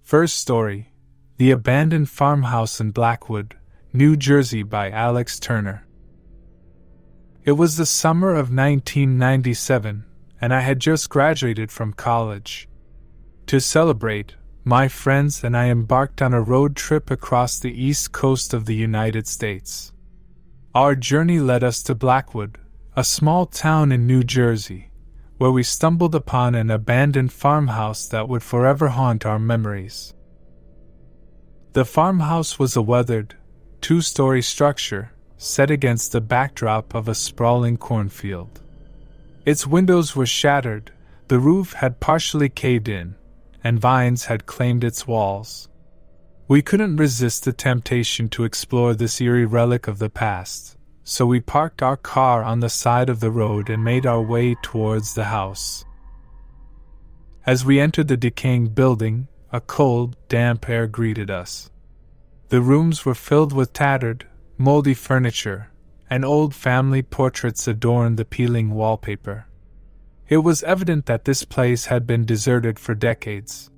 First story: The Abandoned Farmhouse in Blackwood, New Jersey by Alex Turner. It was the summer of 1997, and I had just graduated from college. To celebrate, my friends and I embarked on a road trip across the east coast of the United States. Our journey led us to Blackwood, a small town in New Jersey, where we stumbled upon an abandoned farmhouse that would forever haunt our memories. The farmhouse was a weathered, two-story structure set against the backdrop of a sprawling cornfield. Its windows were shattered, the roof had partially caved in, and vines had claimed its walls. We couldn't resist the temptation to explore this eerie relic of the past, so we parked our car on the side of the road and made our way towards the house. As we entered the decaying building, a cold, damp air greeted us. The rooms were filled with tattered, moldy furniture, and old family portraits adorned the peeling wallpaper. It was evident that this place had been deserted for decades.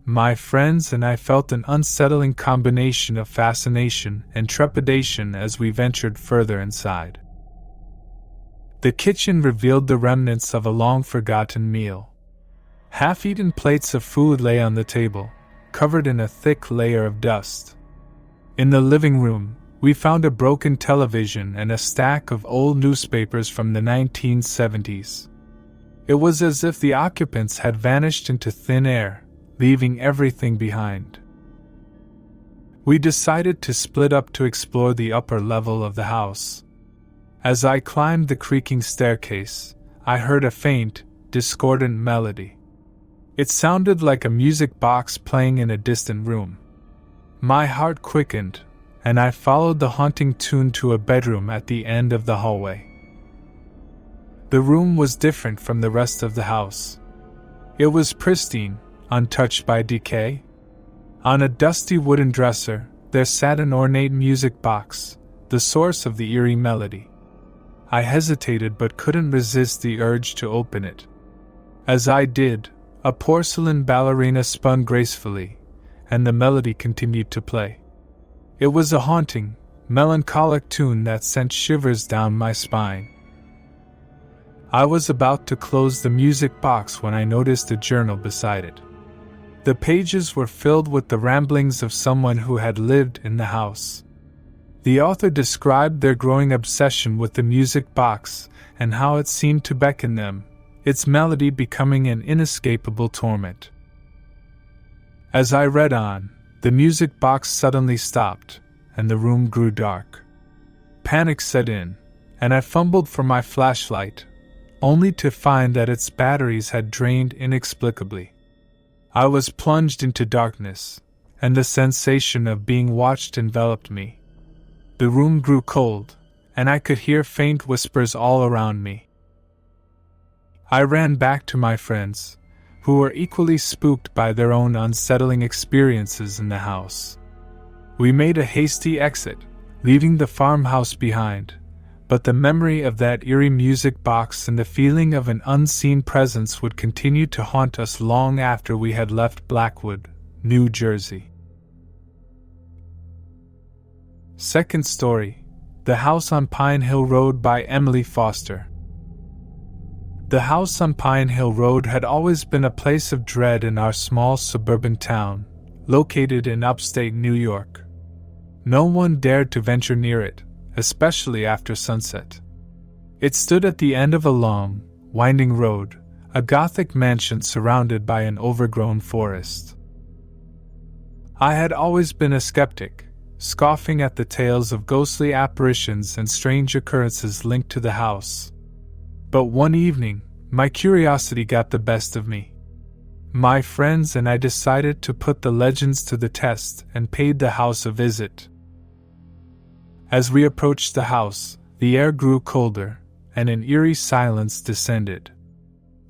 My friends and I felt an unsettling combination of fascination and trepidation as we ventured further inside. The kitchen revealed the remnants of a long-forgotten meal. Half-eaten plates of food lay on the table, covered in a thick layer of dust. In the living room, we found a broken television and a stack of old newspapers from the 1970s. It was as if the occupants had vanished into thin air, leaving everything behind. We decided to split up to explore the upper level of the house. As I climbed the creaking staircase, I heard a faint, discordant melody. It sounded like a music box playing in a distant room. My heart quickened, and I followed the haunting tune to a bedroom at the end of the hallway. The room was different from the rest of the house. It was pristine, untouched by decay. On a dusty wooden dresser, there sat an ornate music box, the source of the eerie melody. I hesitated but couldn't resist the urge to open it. As I did, a porcelain ballerina spun gracefully, and the melody continued to play. It was a haunting, melancholic tune that sent shivers down my spine. I was about to close the music box when I noticed a journal beside it. The pages were filled with the ramblings of someone who had lived in the house. The author described their growing obsession with the music box and how it seemed to beckon them, its melody becoming an inescapable torment. As I read on, the music box suddenly stopped, and the room grew dark. Panic set in, and I fumbled for my flashlight, only to find that its batteries had drained inexplicably. I was plunged into darkness, and the sensation of being watched enveloped me. The room grew cold, and I could hear faint whispers all around me. I ran back to my friends, who were equally spooked by their own unsettling experiences in the house. We made a hasty exit, leaving the farmhouse behind, but the memory of that eerie music box and the feeling of an unseen presence would continue to haunt us long after we had left Blackwood, New Jersey. Second story: The House on Pine Hill Road by Emily Foster. The house on Pine Hill Road had always been a place of dread in our small suburban town, located in upstate New York. No one dared to venture near it, especially after sunset. It stood at the end of a long, winding road, a Gothic mansion surrounded by an overgrown forest. I had always been a skeptic, scoffing at the tales of ghostly apparitions and strange occurrences linked to the house. But one evening, my curiosity got the best of me. My friends and I decided to put the legends to the test and paid the house a visit. As we approached the house, the air grew colder, and an eerie silence descended.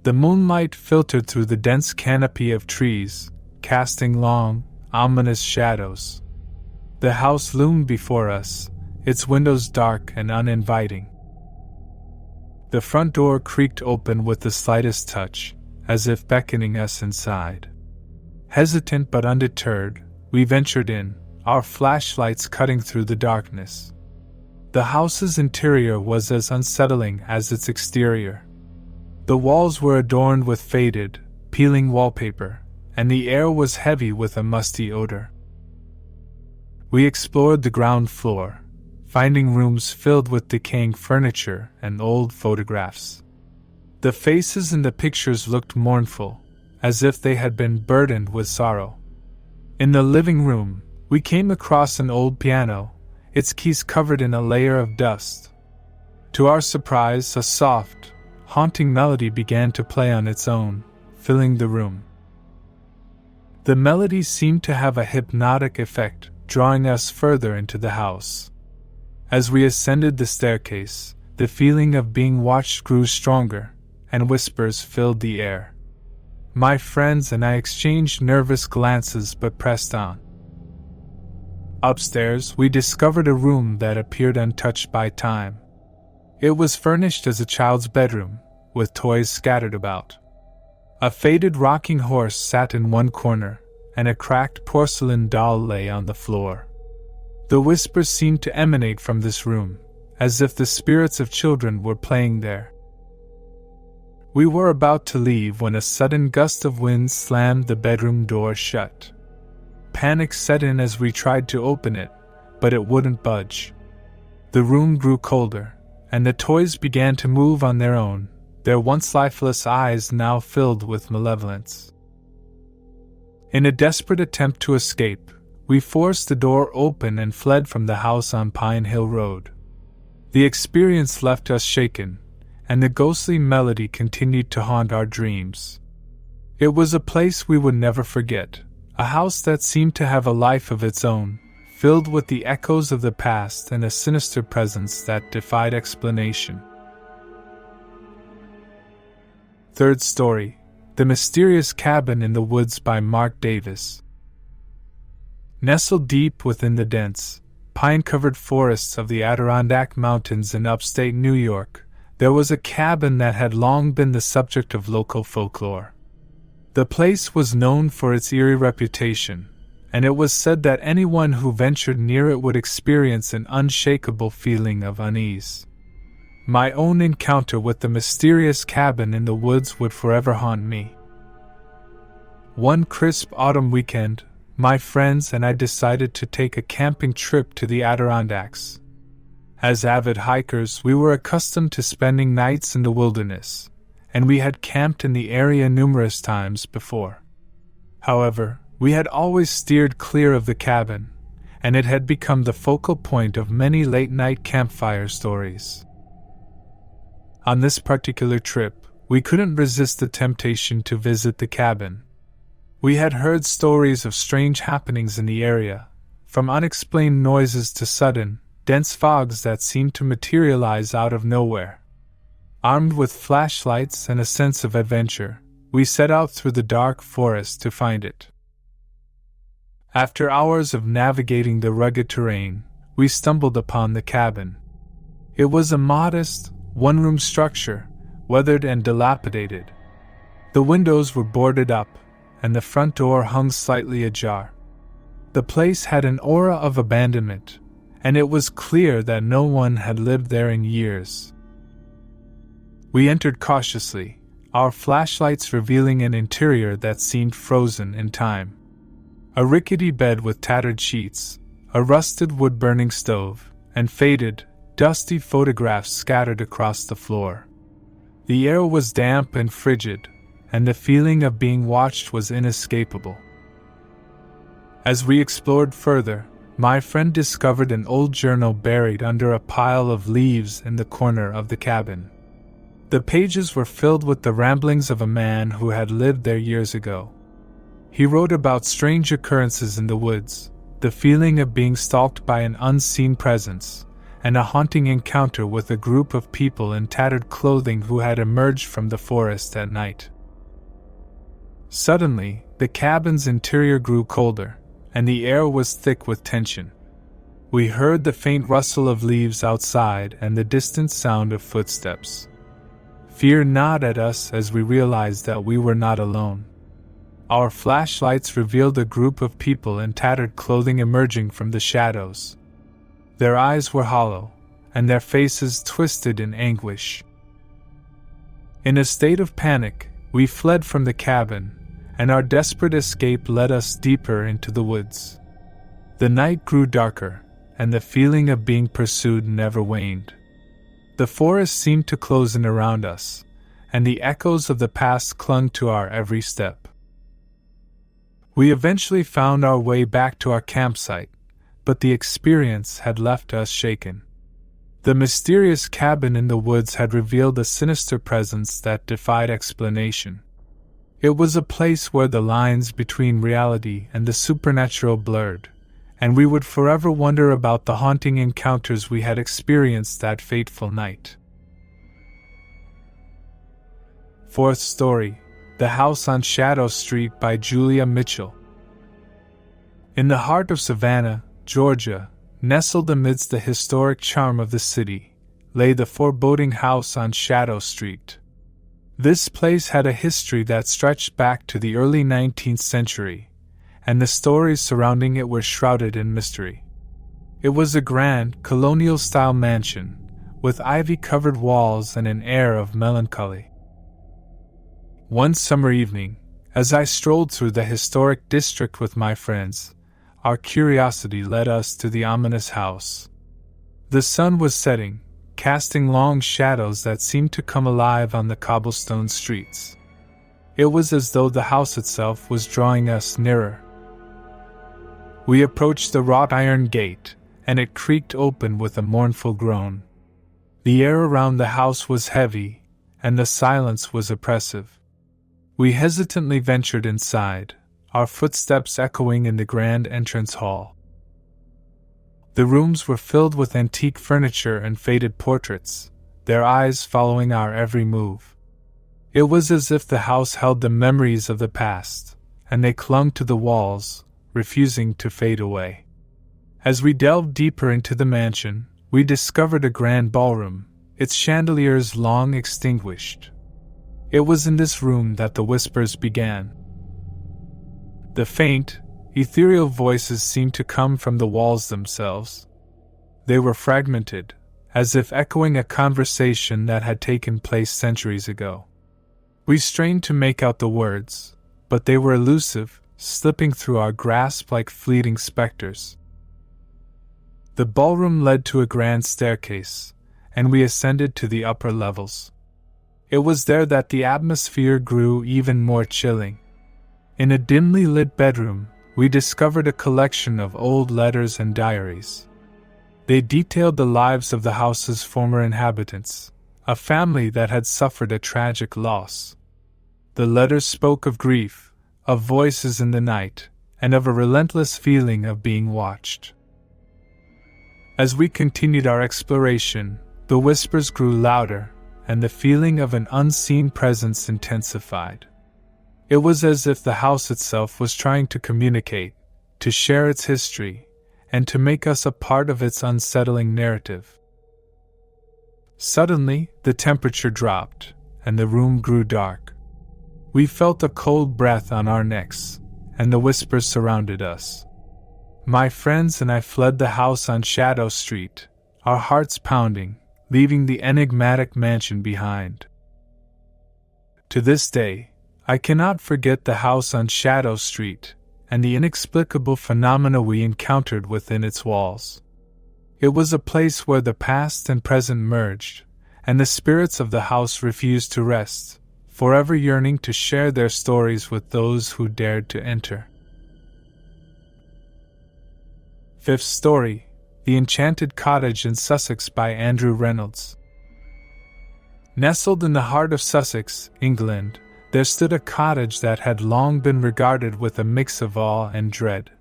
The moonlight filtered through the dense canopy of trees, casting long, ominous shadows. The house loomed before us, its windows dark and uninviting. The front door creaked open with the slightest touch, as if beckoning us inside. Hesitant but undeterred, we ventured in, our flashlights cutting through the darkness. The house's interior was as unsettling as its exterior. The walls were adorned with faded, peeling wallpaper, and the air was heavy with a musty odor. We explored the ground floor, finding rooms filled with decaying furniture and old photographs. The faces in the pictures looked mournful, as if they had been burdened with sorrow. In the living room, we came across an old piano, its keys covered in a layer of dust. To our surprise, a soft, haunting melody began to play on its own, filling the room. The melody seemed to have a hypnotic effect, drawing us further into the house. As we ascended the staircase, the feeling of being watched grew stronger, and whispers filled the air. My friends and I exchanged nervous glances but pressed on. Upstairs, we discovered a room that appeared untouched by time. It was furnished as a child's bedroom, with toys scattered about. A faded rocking horse sat in one corner, and a cracked porcelain doll lay on the floor. The whispers seemed to emanate from this room, as if the spirits of children were playing there. We were about to leave when a sudden gust of wind slammed the bedroom door shut. Panic set in as we tried to open it, but it wouldn't budge. The room grew colder, and the toys began to move on their own, their once lifeless eyes now filled with malevolence. In a desperate attempt to escape, we forced the door open and fled from the house on Pine Hill Road. The experience left us shaken, and the ghostly melody continued to haunt our dreams. It was a place we would never forget, a house that seemed to have a life of its own, filled with the echoes of the past and a sinister presence that defied explanation. Third story, The Mysterious Cabin in the Woods by Mark Davis. Nestled deep within the dense, pine-covered forests of the Adirondack Mountains in upstate New York, there was a cabin that had long been the subject of local folklore. The place was known for its eerie reputation, and it was said that anyone who ventured near it would experience an unshakable feeling of unease. My own encounter with the mysterious cabin in the woods would forever haunt me. One crisp autumn weekend, my friends and I decided to take a camping trip to the Adirondacks. As avid hikers, we were accustomed to spending nights in the wilderness, and we had camped in the area numerous times before. However, we had always steered clear of the cabin, and it had become the focal point of many late-night campfire stories. On this particular trip, we couldn't resist the temptation to visit the cabin. We had heard stories of strange happenings in the area, from unexplained noises to sudden, dense fogs that seemed to materialize out of nowhere. Armed with flashlights and a sense of adventure, we set out through the dark forest to find it. After hours of navigating the rugged terrain, we stumbled upon the cabin. It was a modest, one-room structure, weathered and dilapidated. The windows were boarded up, and the front door hung slightly ajar. The place had an aura of abandonment, and it was clear that no one had lived there in years. We entered cautiously, our flashlights revealing an interior that seemed frozen in time. A rickety bed with tattered sheets, a rusted wood-burning stove, and faded, dusty photographs scattered across the floor. The air was damp and frigid, and the feeling of being watched was inescapable. As we explored further, my friend discovered an old journal buried under a pile of leaves in the corner of the cabin. The pages were filled with the ramblings of a man who had lived there years ago. He wrote about strange occurrences in the woods, the feeling of being stalked by an unseen presence, and a haunting encounter with a group of people in tattered clothing who had emerged from the forest at night. Suddenly, the cabin's interior grew colder, and the air was thick with tension. We heard the faint rustle of leaves outside and the distant sound of footsteps. Fear gnawed at us as we realized that we were not alone. Our flashlights revealed a group of people in tattered clothing emerging from the shadows. Their eyes were hollow, and their faces twisted in anguish. In a state of panic, we fled from the cabin, and our desperate escape led us deeper into the woods. The night grew darker, and the feeling of being pursued never waned. The forest seemed to close in around us, and the echoes of the past clung to our every step. We eventually found our way back to our campsite, but the experience had left us shaken. The mysterious cabin in the woods had revealed a sinister presence that defied explanation. It was a place where the lines between reality and the supernatural blurred, and we would forever wonder about the haunting encounters we had experienced that fateful night. Fourth story: The House on Shadow Street by Julia Mitchell. In the heart of Savannah, Georgia, nestled amidst the historic charm of the city, lay the foreboding house on Shadow Street. This place had a history that stretched back to the early 19th century, and the stories surrounding it were shrouded in mystery. It was a grand, colonial-style mansion, with ivy-covered walls and an air of melancholy. One summer evening, as I strolled through the historic district with my friends, our curiosity led us to the ominous house. The sun was setting, casting long shadows that seemed to come alive on the cobblestone streets. It was as though the house itself was drawing us nearer. We approached the wrought iron gate, and it creaked open with a mournful groan. The air around the house was heavy, and the silence was oppressive. We hesitantly ventured inside, our footsteps echoing in the grand entrance hall. The rooms were filled with antique furniture and faded portraits, their eyes following our every move. It was as if the house held the memories of the past, and they clung to the walls, refusing to fade away. As we delved deeper into the mansion, we discovered a grand ballroom, its chandeliers long extinguished. It was in this room that the whispers began. The faint, ethereal voices seemed to come from the walls themselves. They were fragmented, as if echoing a conversation that had taken place centuries ago. We strained to make out the words, but they were elusive, slipping through our grasp like fleeting specters. The ballroom led to a grand staircase, and we ascended to the upper levels. It was there that the atmosphere grew even more chilling. In a dimly lit bedroom, we discovered a collection of old letters and diaries. They detailed the lives of the house's former inhabitants, a family that had suffered a tragic loss. The letters spoke of grief, of voices in the night, and of a relentless feeling of being watched. As we continued our exploration, the whispers grew louder, and the feeling of an unseen presence intensified. It was as if the house itself was trying to communicate, to share its history, and to make us a part of its unsettling narrative. Suddenly, the temperature dropped, and the room grew dark. We felt a cold breath on our necks, and the whispers surrounded us. My friends and I fled the house on Shadow Street, our hearts pounding, leaving the enigmatic mansion behind. To this day, I cannot forget the house on Shadow Street and the inexplicable phenomena we encountered within its walls. It was a place where the past and present merged, and the spirits of the house refused to rest, forever yearning to share their stories with those who dared to enter. Fifth story: The Enchanted Cottage in Sussex by Andrew Reynolds. Nestled in the heart of Sussex, England, there stood a cottage that had long been regarded with a mix of awe and dread.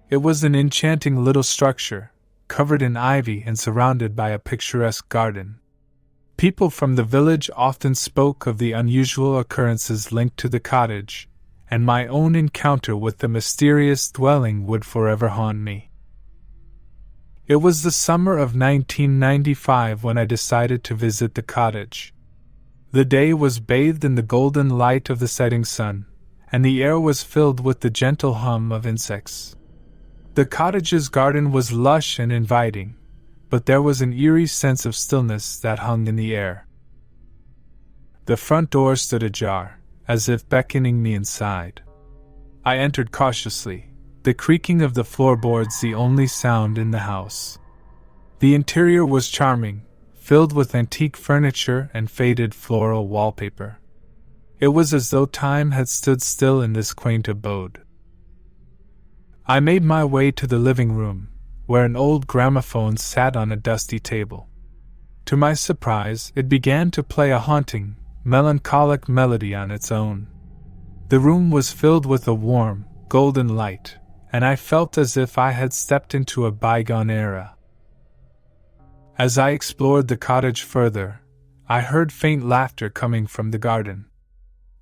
It was an enchanting little structure, covered in ivy and surrounded by a picturesque garden. People from the village often spoke of the unusual occurrences linked to the cottage, and my own encounter with the mysterious dwelling would forever haunt me. It was the summer of 1995 when I decided to visit the cottage. The day was bathed in the golden light of the setting sun, and the air was filled with the gentle hum of insects. The cottage's garden was lush and inviting, but there was an eerie sense of stillness that hung in the air. The front door stood ajar, as if beckoning me inside. I entered cautiously, the creaking of the floorboards the only sound in the house. The interior was charming, filled with antique furniture and faded floral wallpaper. It was as though time had stood still in this quaint abode. I made my way to the living room, where an old gramophone sat on a dusty table. To my surprise, it began to play a haunting, melancholic melody on its own. The room was filled with a warm, golden light, and I felt as if I had stepped into a bygone era. As I explored the cottage further, I heard faint laughter coming from the garden.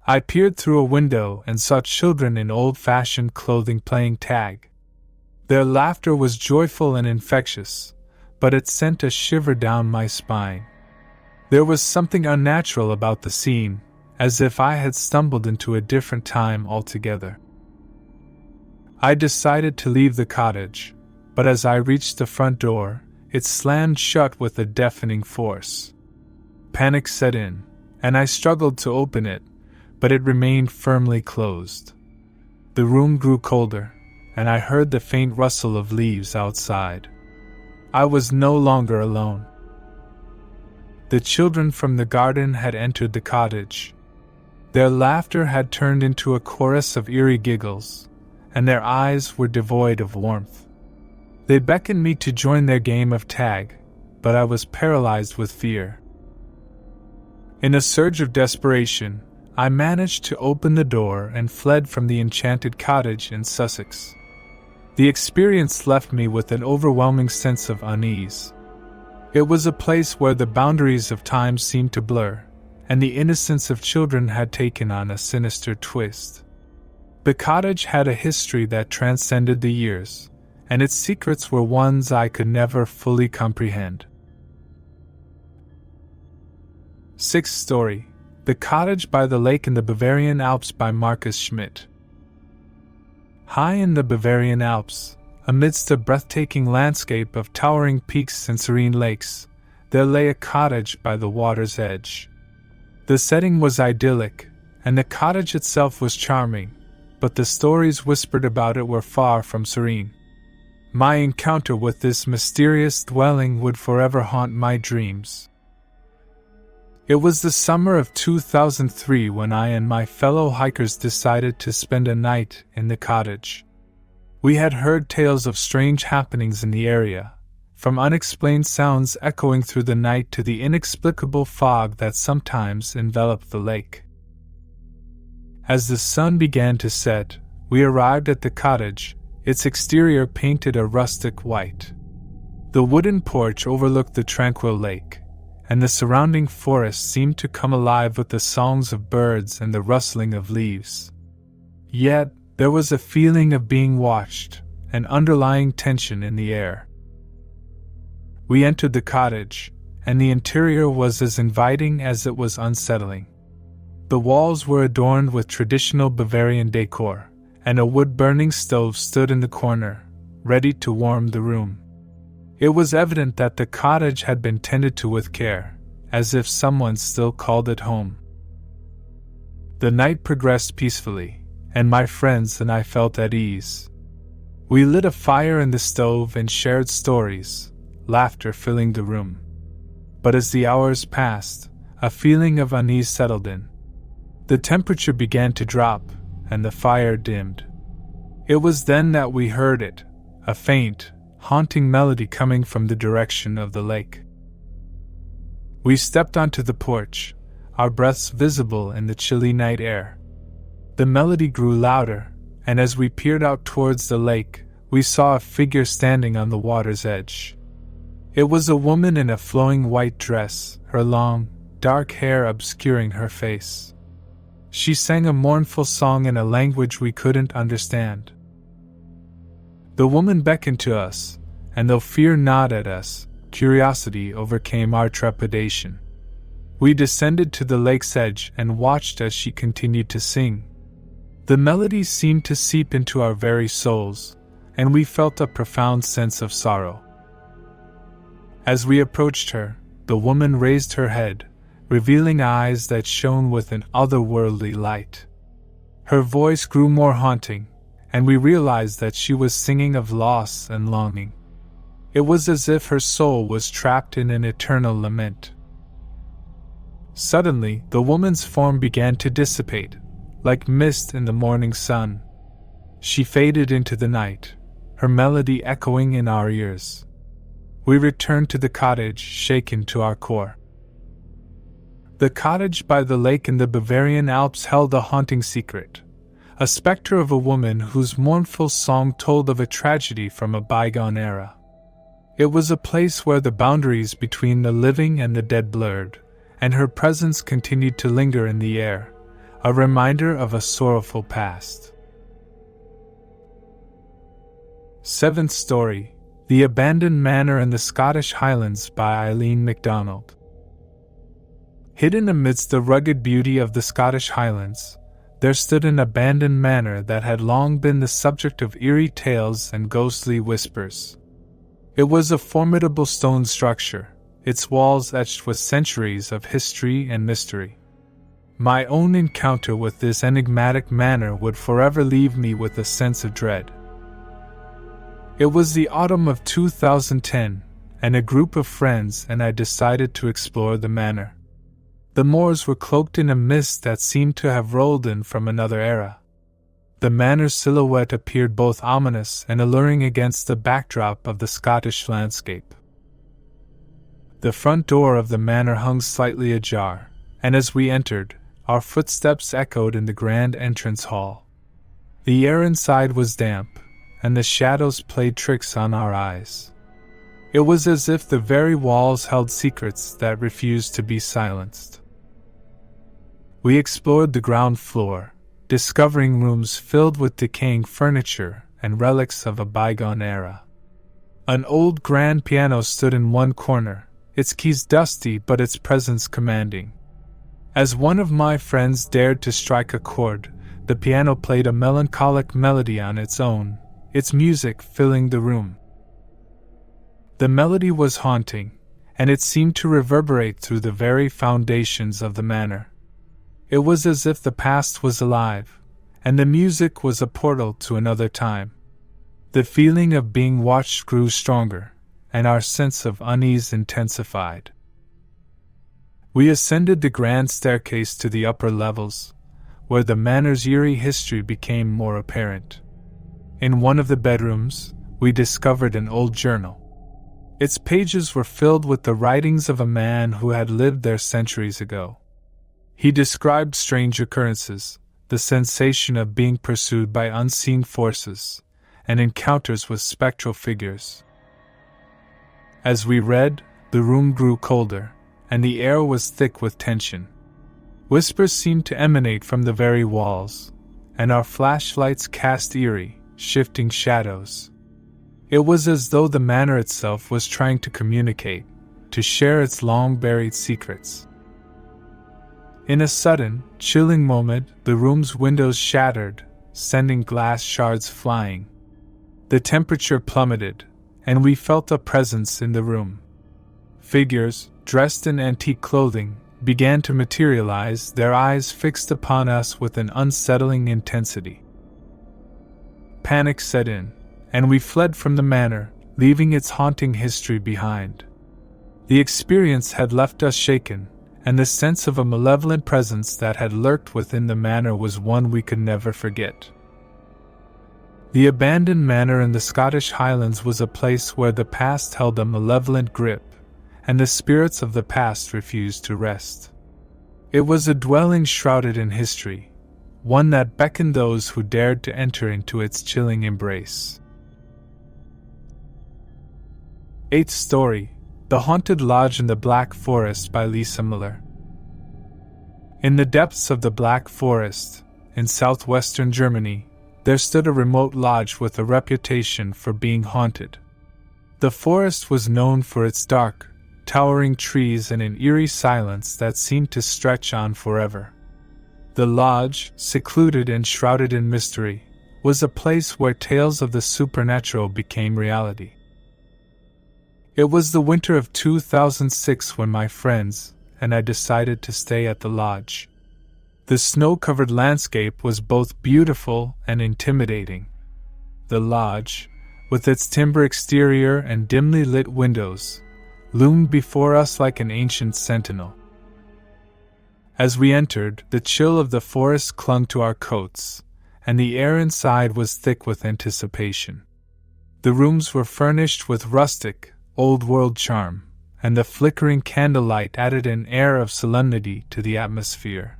I peered through a window and saw children in old-fashioned clothing playing tag. Their laughter was joyful and infectious, but it sent a shiver down my spine. There was something unnatural about the scene, as if I had stumbled into a different time altogether. I decided to leave the cottage, but as I reached the front door, it slammed shut with a deafening force. Panic set in, and I struggled to open it, but it remained firmly closed. The room grew colder, and I heard the faint rustle of leaves outside. I was no longer alone. The children from the garden had entered the cottage. Their laughter had turned into a chorus of eerie giggles, and their eyes were devoid of warmth. They beckoned me to join their game of tag, but I was paralyzed with fear. In a surge of desperation, I managed to open the door and fled from the enchanted cottage in Sussex. The experience left me with an overwhelming sense of unease. It was a place where the boundaries of time seemed to blur, and the innocence of children had taken on a sinister twist. The cottage had a history that transcended the years, and its secrets were ones I could never fully comprehend. 6th story: The Cottage by the Lake in the Bavarian Alps by Marcus Schmidt. High in the Bavarian Alps, amidst a breathtaking landscape of towering peaks and serene lakes, there lay a cottage by the water's edge. The setting was idyllic, and the cottage itself was charming, but the stories whispered about it were far from serene. My encounter with this mysterious dwelling would forever haunt my dreams. It was the summer of 2003 when I and my fellow hikers decided to spend a night in the cottage. We had heard tales of strange happenings in the area, from unexplained sounds echoing through the night to the inexplicable fog that sometimes enveloped the lake. As the sun began to set, we arrived at the cottage, its exterior painted a rustic white. The wooden porch overlooked the tranquil lake, and the surrounding forest seemed to come alive with the songs of birds and the rustling of leaves. Yet, there was a feeling of being watched, an underlying tension in the air. We entered the cottage, and the interior was as inviting as it was unsettling. The walls were adorned with traditional Bavarian decor, and a wood-burning stove stood in the corner, ready to warm the room. It was evident that the cottage had been tended to with care, as if someone still called it home. The night progressed peacefully, and my friends and I felt at ease. We lit a fire in the stove and shared stories, laughter filling the room. But as the hours passed, a feeling of unease settled in. The temperature began to drop, and the fire dimmed. It was then that we heard it, a faint, haunting melody coming from the direction of the lake. We stepped onto the porch, our breaths visible in the chilly night air. The melody grew louder, and as we peered out towards the lake, we saw a figure standing on the water's edge. It was a woman in a flowing white dress, her long, dark hair obscuring her face. She sang a mournful song in a language we couldn't understand. The woman beckoned to us, and though fear gnawed at us, curiosity overcame our trepidation. We descended to the lake's edge and watched as she continued to sing. The melody seemed to seep into our very souls, and we felt a profound sense of sorrow. As we approached her, the woman raised her head, revealing eyes that shone with an otherworldly light. Her voice grew more haunting, and we realized that she was singing of loss and longing. It was as if her soul was trapped in an eternal lament. Suddenly, the woman's form began to dissipate, like mist in the morning sun. She faded into the night, her melody echoing in our ears. We returned to the cottage, shaken to our core. The cottage by the lake in the Bavarian Alps held a haunting secret, a specter of a woman whose mournful song told of a tragedy from a bygone era. It was a place where the boundaries between the living and the dead blurred, and her presence continued to linger in the air, a reminder of a sorrowful past. 7th story, The Abandoned Manor in the Scottish Highlands by Eileen MacDonald. Hidden amidst the rugged beauty of the Scottish Highlands, there stood an abandoned manor that had long been the subject of eerie tales and ghostly whispers. It was a formidable stone structure, its walls etched with centuries of history and mystery. My own encounter with this enigmatic manor would forever leave me with a sense of dread. It was the autumn of 2010, and a group of friends and I decided to explore the manor. The moors were cloaked in a mist that seemed to have rolled in from another era. The manor's silhouette appeared both ominous and alluring against the backdrop of the Scottish landscape. The front door of the manor hung slightly ajar, and as we entered, our footsteps echoed in the grand entrance hall. The air inside was damp, and the shadows played tricks on our eyes. It was as if the very walls held secrets that refused to be silenced. We explored the ground floor, discovering rooms filled with decaying furniture and relics of a bygone era. An old grand piano stood in one corner, its keys dusty but its presence commanding. As one of my friends dared to strike a chord, the piano played a melancholic melody on its own, its music filling the room. The melody was haunting, and it seemed to reverberate through the very foundations of the manor. It was as if the past was alive, and the music was a portal to another time. The feeling of being watched grew stronger, and our sense of unease intensified. We ascended the grand staircase to the upper levels, where the manor's eerie history became more apparent. In one of the bedrooms, we discovered an old journal. Its pages were filled with the writings of a man who had lived there centuries ago. He described strange occurrences, the sensation of being pursued by unseen forces, and encounters with spectral figures. As we read, the room grew colder, and the air was thick with tension. Whispers seemed to emanate from the very walls, and our flashlights cast eerie, shifting shadows. It was as though the manor itself was trying to communicate, to share its long-buried secrets. In a sudden, chilling moment, the room's windows shattered, sending glass shards flying. The temperature plummeted, and we felt a presence in the room. Figures, dressed in antique clothing, began to materialize, their eyes fixed upon us with an unsettling intensity. Panic set in, and we fled from the manor, leaving its haunting history behind. The experience had left us shaken, and the sense of a malevolent presence that had lurked within the manor was one we could never forget. The abandoned manor in the Scottish Highlands was a place where the past held a malevolent grip, and the spirits of the past refused to rest. It was a dwelling shrouded in history, one that beckoned those who dared to enter into its chilling embrace. 8th story, The Haunted Lodge in the Black Forest by Lisa Miller. In the depths of the Black Forest, in southwestern Germany, there stood a remote lodge with a reputation for being haunted. The forest was known for its dark, towering trees and an eerie silence that seemed to stretch on forever. The lodge, secluded and shrouded in mystery, was a place where tales of the supernatural became reality. It was the winter of 2006 when my friends and I decided to stay at the lodge. The snow-covered landscape was both beautiful and intimidating. The lodge, with its timber exterior and dimly lit windows, loomed before us like an ancient sentinel. As we entered, the chill of the forest clung to our coats, and the air inside was thick with anticipation. The rooms were furnished with rustic, old-world charm, and the flickering candlelight added an air of solemnity to the atmosphere.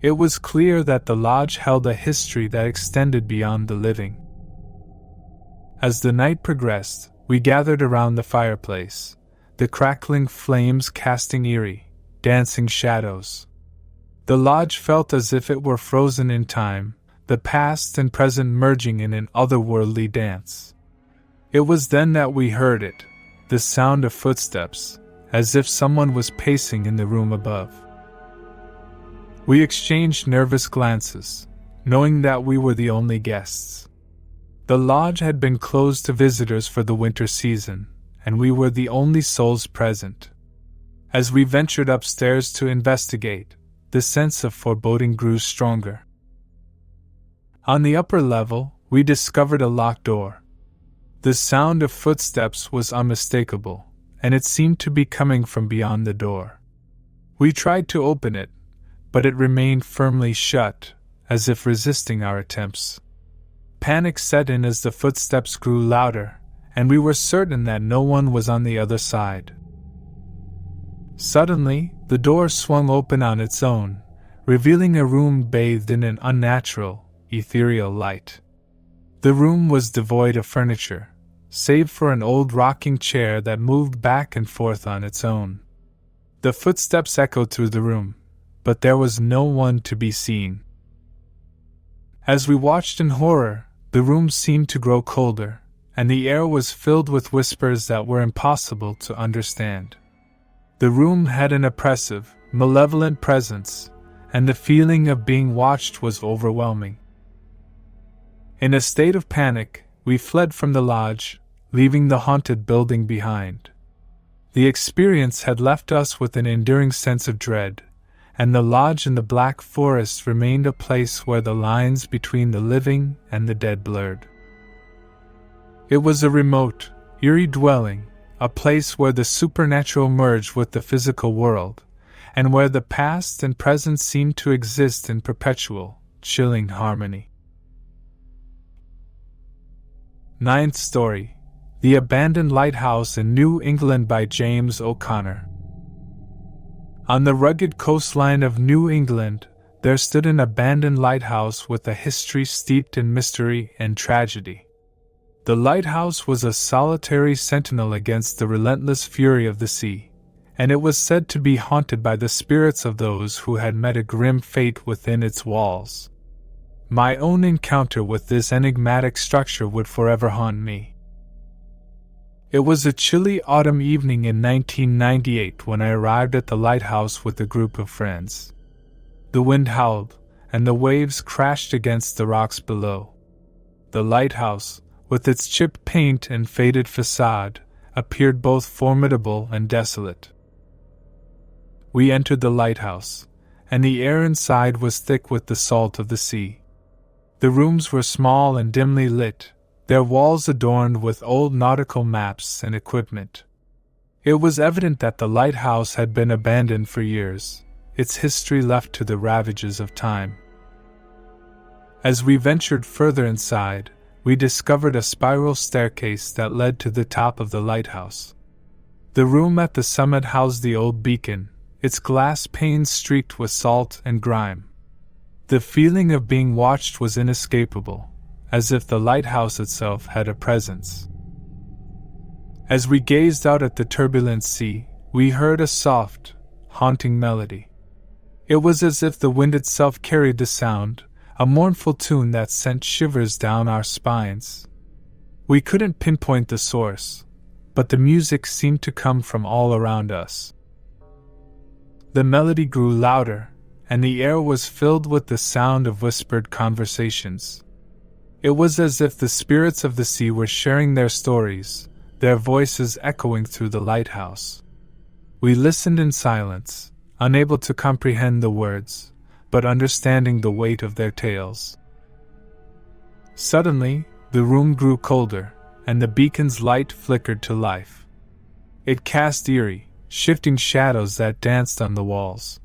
It was clear that the lodge held a history that extended beyond the living. As the night progressed, we gathered around the fireplace, the crackling flames casting eerie, dancing shadows. The lodge felt as if it were frozen in time, the past and present merging in an otherworldly dance. It was then that we heard it, the sound of footsteps, as if someone was pacing in the room above. We exchanged nervous glances, knowing that we were the only guests. The lodge had been closed to visitors for the winter season, and we were the only souls present. As we ventured upstairs to investigate, the sense of foreboding grew stronger. On the upper level, we discovered a locked door. The sound of footsteps was unmistakable, and it seemed to be coming from beyond the door. We tried to open it, but it remained firmly shut, as if resisting our attempts. Panic set in as the footsteps grew louder, and we were certain that no one was on the other side. Suddenly, the door swung open on its own, revealing a room bathed in an unnatural, ethereal light. The room was devoid of furniture, save for an old rocking chair that moved back and forth on its own. The footsteps echoed through the room, but there was no one to be seen. As we watched in horror, the room seemed to grow colder, and the air was filled with whispers that were impossible to understand. The room had an oppressive, malevolent presence, and the feeling of being watched was overwhelming. In a state of panic, we fled from the lodge, leaving the haunted building behind. The experience had left us with an enduring sense of dread, and the lodge in the Black Forest remained a place where the lines between the living and the dead blurred. It was a remote, eerie dwelling, a place where the supernatural merged with the physical world, and where the past and present seemed to exist in perpetual, chilling harmony. Ninth story: The Abandoned Lighthouse in New England by James O'Connor. On the rugged coastline of New England, there stood an abandoned lighthouse with a history steeped in mystery and tragedy. The lighthouse was a solitary sentinel against the relentless fury of the sea, and it was said to be haunted by the spirits of those who had met a grim fate within its walls. My own encounter with this enigmatic structure would forever haunt me. It was a chilly autumn evening in 1998 when I arrived at the lighthouse with a group of friends. The wind howled, and the waves crashed against the rocks below. The lighthouse, with its chipped paint and faded facade, appeared both formidable and desolate. We entered the lighthouse, and the air inside was thick with the salt of the sea. The rooms were small and dimly lit, their walls adorned with old nautical maps and equipment. It was evident that the lighthouse had been abandoned for years, its history left to the ravages of time. As we ventured further inside, we discovered a spiral staircase that led to the top of the lighthouse. The room at the summit housed the old beacon, its glass panes streaked with salt and grime. The feeling of being watched was inescapable, as if the lighthouse itself had a presence. As we gazed out at the turbulent sea, we heard a soft, haunting melody. It was as if the wind itself carried the sound, a mournful tune that sent shivers down our spines. We couldn't pinpoint the source, but the music seemed to come from all around us. The melody grew louder, and the air was filled with the sound of whispered conversations. It was as if the spirits of the sea were sharing their stories, their voices echoing through the lighthouse. We listened in silence, unable to comprehend the words, but understanding the weight of their tales. Suddenly, the room grew colder, and the beacon's light flickered to life. It cast eerie, shifting shadows that danced on the walls.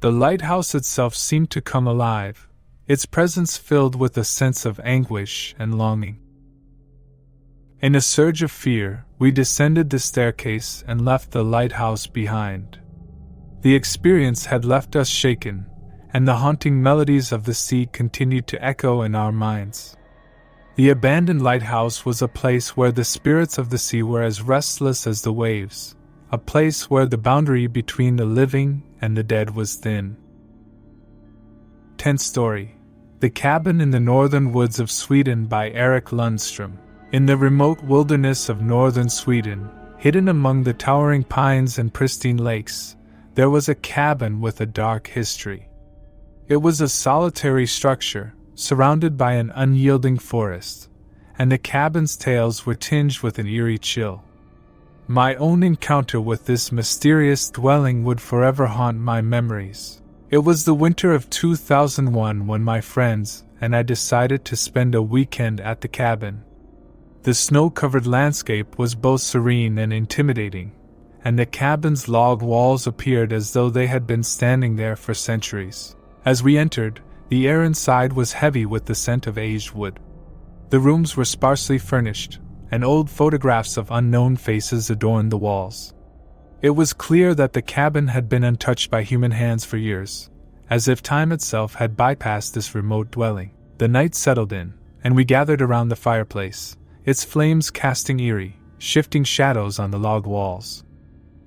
The lighthouse itself seemed to come alive, its presence filled with a sense of anguish and longing. In a surge of fear, we descended the staircase and left the lighthouse behind. The experience had left us shaken, and the haunting melodies of the sea continued to echo in our minds. The abandoned lighthouse was a place where the spirits of the sea were as restless as the waves, a place where the boundary between the living and the dead was thin. 10th story. The Cabin in the Northern Woods of Sweden by Erik Lundström. In the remote wilderness of northern Sweden, hidden among the towering pines and pristine lakes, there was a cabin with a dark history. It was a solitary structure, surrounded by an unyielding forest, and the cabin's tales were tinged with an eerie chill. My own encounter with this mysterious dwelling would forever haunt my memories. It was the winter of 2001 when my friends and I decided to spend a weekend at the cabin. The snow-covered landscape was both serene and intimidating, and the cabin's log walls appeared as though they had been standing there for centuries. As we entered, the air inside was heavy with the scent of aged wood. The rooms were sparsely furnished, and old photographs of unknown faces adorned the walls. It was clear that the cabin had been untouched by human hands for years, as if time itself had bypassed this remote dwelling. The night settled in, and we gathered around the fireplace, its flames casting eerie, shifting shadows on the log walls.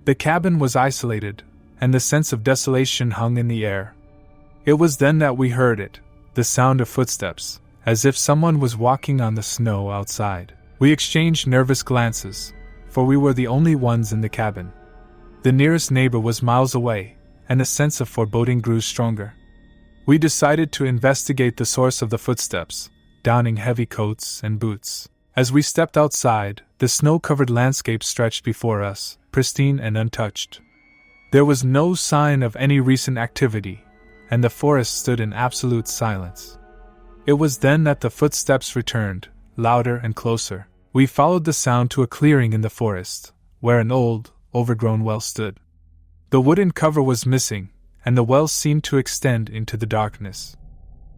The cabin was isolated, and the sense of desolation hung in the air. It was then that we heard it, the sound of footsteps, as if someone was walking on the snow outside. We exchanged nervous glances, for we were the only ones in the cabin. The nearest neighbor was miles away, and a sense of foreboding grew stronger. We decided to investigate the source of the footsteps, donning heavy coats and boots. As we stepped outside, the snow-covered landscape stretched before us, pristine and untouched. There was no sign of any recent activity, and the forest stood in absolute silence. It was then that the footsteps returned, louder and closer. We followed the sound to a clearing in the forest, where an old, overgrown well stood. The wooden cover was missing, and the well seemed to extend into the darkness.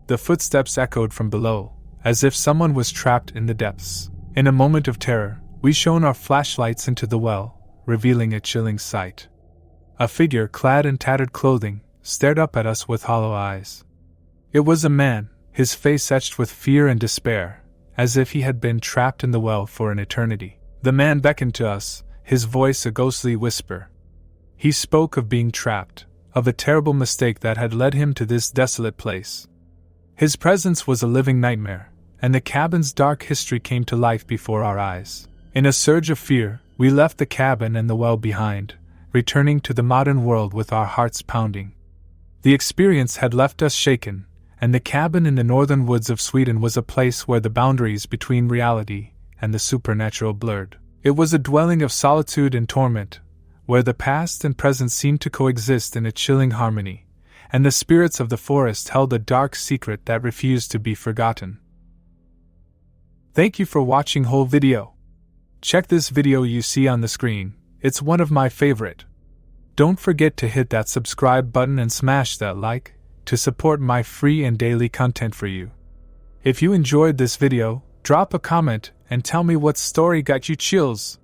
The footsteps echoed from below, as if someone was trapped in the depths. In a moment of terror, we shone our flashlights into the well, revealing a chilling sight. A figure clad in tattered clothing stared up at us with hollow eyes. It was a man, his face etched with fear and despair, as if he had been trapped in the well for an eternity. The man beckoned to us, his voice a ghostly whisper. He spoke of being trapped, of a terrible mistake that had led him to this desolate place. His presence was a living nightmare, and the cabin's dark history came to life before our eyes. In a surge of fear, we left the cabin and the well behind, returning to the modern world with our hearts pounding. The experience had left us shaken, and the cabin in the northern woods of Sweden was a place where the boundaries between reality and the supernatural blurred. It was a dwelling of solitude and torment, where the past and present seemed to coexist in a chilling harmony, and the spirits of the forest held a dark secret that refused to be forgotten. Thank you for watching whole video. Check this video you see on the screen, it's one of my favorite. Don't forget to hit that subscribe button and smash that like, to support my free and daily content for you. If you enjoyed this video, drop a comment and tell me what story got you chills.